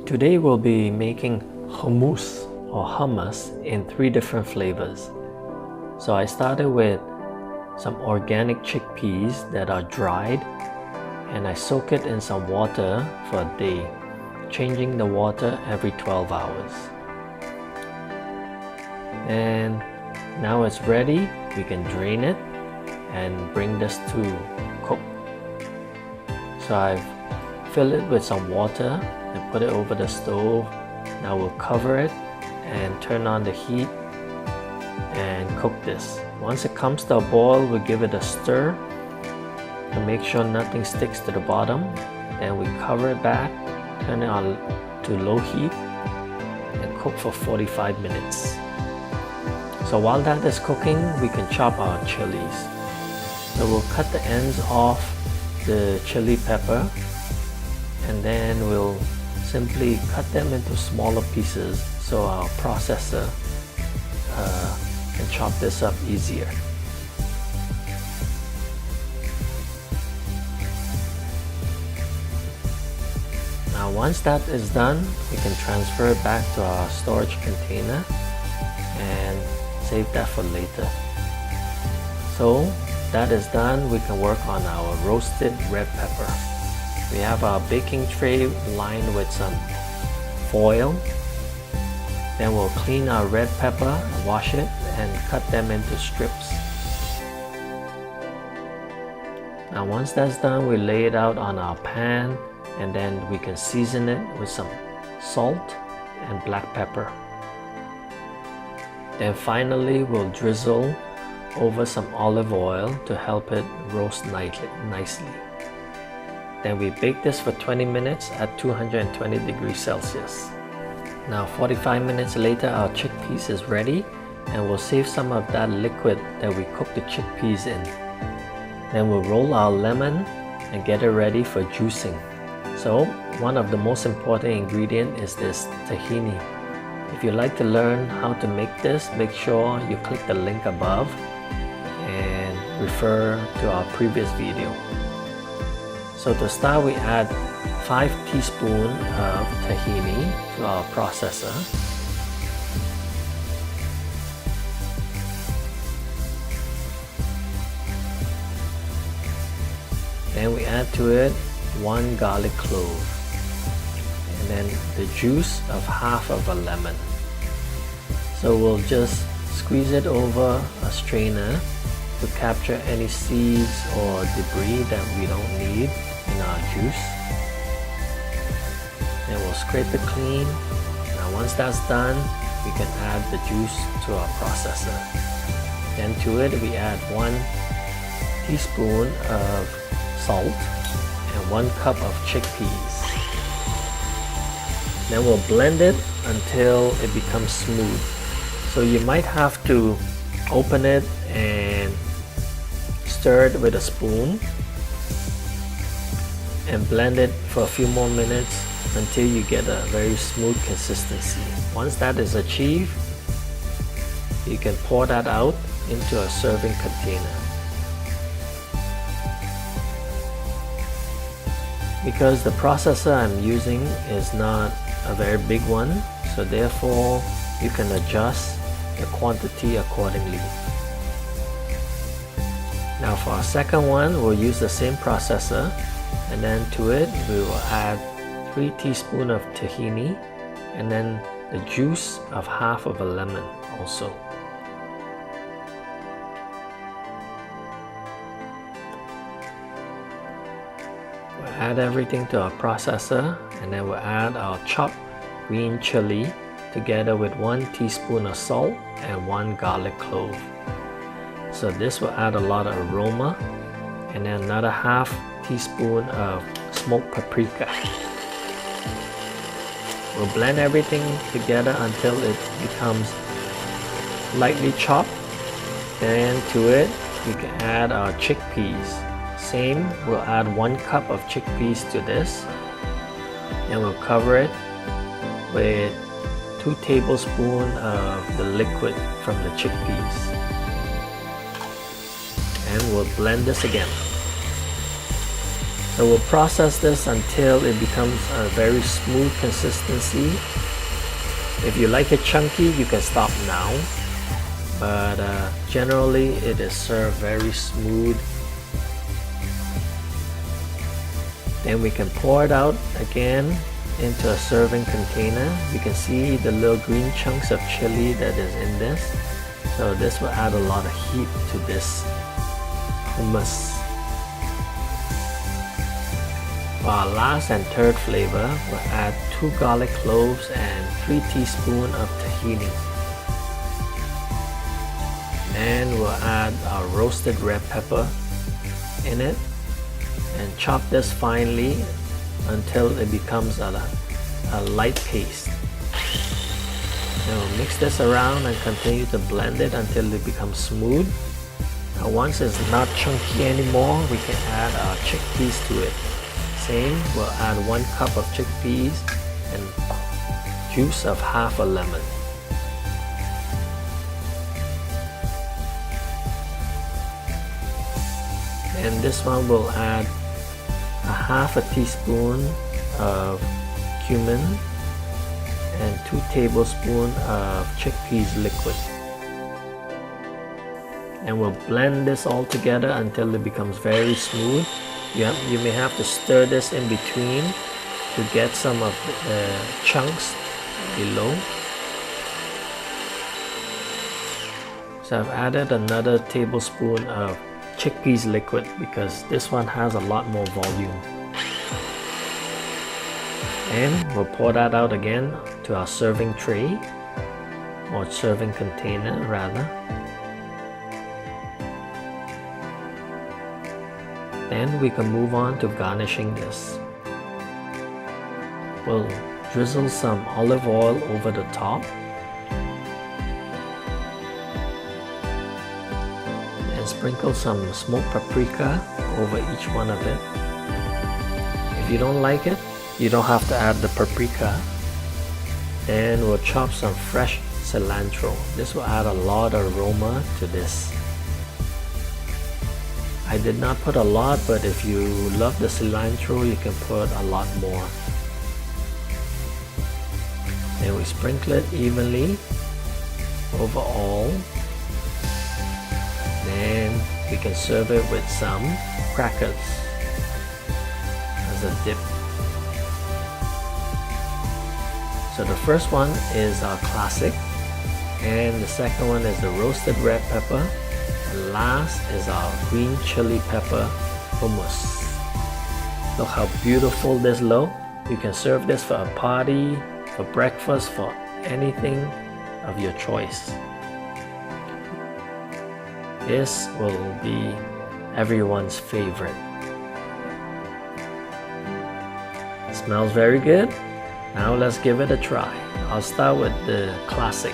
Today we'll be making hummus or hummus in 3 different flavors. So I started with some organic chickpeas that are dried, and I soak it in some water for a day, changing the water every 12 hours. And now it's ready, we can drain it and bring this to cook. So I've filled it with some water and put it over the stove. Now we'll cover it and turn on the heat and cook this. Once it comes to a boil, we'll give it a stir to make sure nothing sticks to the bottom. Then we cover it back, turn it on to low heat and cook for 45 minutes. So while that is cooking, we can chop our chilies. So we'll cut the ends off the chili pepper, and then we'll simply cut them into smaller pieces so our processor can chop this up easier. Now once that is done, we can transfer it back to our storage container and save that for later. So that is done, we can work on our roasted red pepper. We have our baking tray lined with some foil. Then we'll clean our red pepper, wash it, and cut them into strips. Now once that's done, we lay it out on our pan, and then we can season it with some salt and black pepper. Then finally, we'll drizzle over some olive oil to help it roast nicely. Then we bake this for 20 minutes at 220 degrees Celsius. Now 45 minutes later, our chickpeas is ready, and we'll save some of that liquid that we cooked the chickpeas in. Then we'll roll our lemon and get it ready for juicing. So one of the most important ingredients is this tahini. If you'd like to learn how to make this, make sure you click the link above and refer to our previous video. So to start, we add 5 teaspoons of tahini to our processor. Then we add to it 1 garlic clove, and then the juice of half of a lemon. So we'll just squeeze it over a strainer to capture any seeds or debris that we don't need in our juice. Then we'll scrape it clean. Now once that's done, we can add the juice to our processor. Then to it we add 1 teaspoon of salt and 1 cup of chickpeas. Then we'll blend it until it becomes smooth. So you might have to open it and stir it with a spoon and blend it for a few more minutes until you get a very smooth consistency. Once that is achieved, you can pour that out into a serving container. Because the processor I'm using is not a very big one, so therefore you can adjust the quantity accordingly. Now for our second one, we'll use the same processor, and then to it we will add 3 teaspoons of tahini and then the juice of half of a lemon also. We'll add everything to our processor, and then we'll add our chopped green chili together with 1 teaspoon of salt and 1 garlic clove. So this will add a lot of aroma, and then another half teaspoon of smoked paprika. We'll blend everything together until it becomes lightly chopped. Then to it we can add our chickpeas. Same, we'll add 1 cup of chickpeas to this, and we'll cover it with 2 tablespoons of the liquid from the chickpeas. And we'll blend this again. So we'll process this until it becomes a very smooth consistency. If you like it chunky, you can stop now, but generally it is served very smooth. Then we can pour it out again into a serving container. You can see the little green chunks of chili that is in this. So this will add a lot of heat to this hummus. For our last and third flavor, we'll add 2 garlic cloves and 3 teaspoons of tahini. And we'll add our roasted red pepper in it and chop this finely until it becomes a light paste. Then we'll mix this around and continue to blend it until it becomes smooth. Now once it's not chunky anymore, we can add our chickpeas to it. Same, we'll add 1 cup of chickpeas and juice of half a lemon. And this one will add a half a teaspoon of cumin and 2 tablespoons of chickpeas liquid. And we'll blend this all together until it becomes very smooth. You may have to stir this in between to get some of the chunks below. So I've added another tablespoon of chickpeas liquid because this one has a lot more volume. And we'll pour that out again to our serving tray, or serving container rather. Then we can move on to garnishing this. We'll drizzle some olive oil over the top and sprinkle some smoked paprika over each one of it. If you don't like it, you don't have to add the paprika. Then we'll chop some fresh cilantro. This will add a lot of aroma to this. I did not put a lot, but if you love the cilantro, you can put a lot more. Then we sprinkle it evenly over all. Then we can serve it with some crackers as a dip. So the first one is our classic, and the second one is the roasted red pepper. And last is our green chili pepper hummus. Look how beautiful this looks. You can serve this for a party, for breakfast, for anything of your choice. This will be everyone's favorite. It smells very good. Now let's give it a try. I'll start with the classic.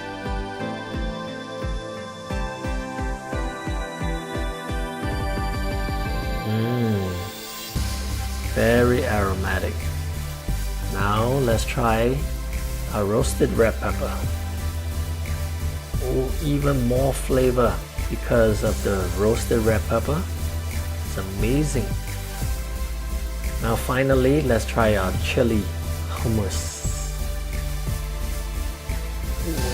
Very aromatic. Now let's try a roasted red pepper. Oh, even more flavor because of the roasted red pepper. It's amazing. Now finally, let's try our chili hummus.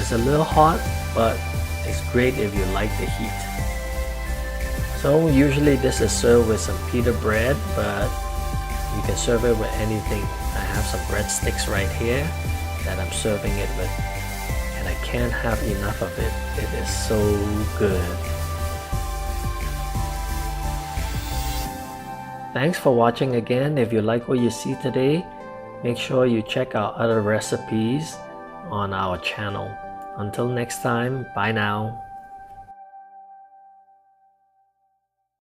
It's a little hot, but it's great if you like the heat. So usually this is served with some pita bread, but you can serve it with anything. I have some breadsticks right here that I'm serving it with, and I can't have enough of it. It is so good. Thanks for watching again. If you like what you see today, make sure you check out other recipes on our channel. Until next time, bye now.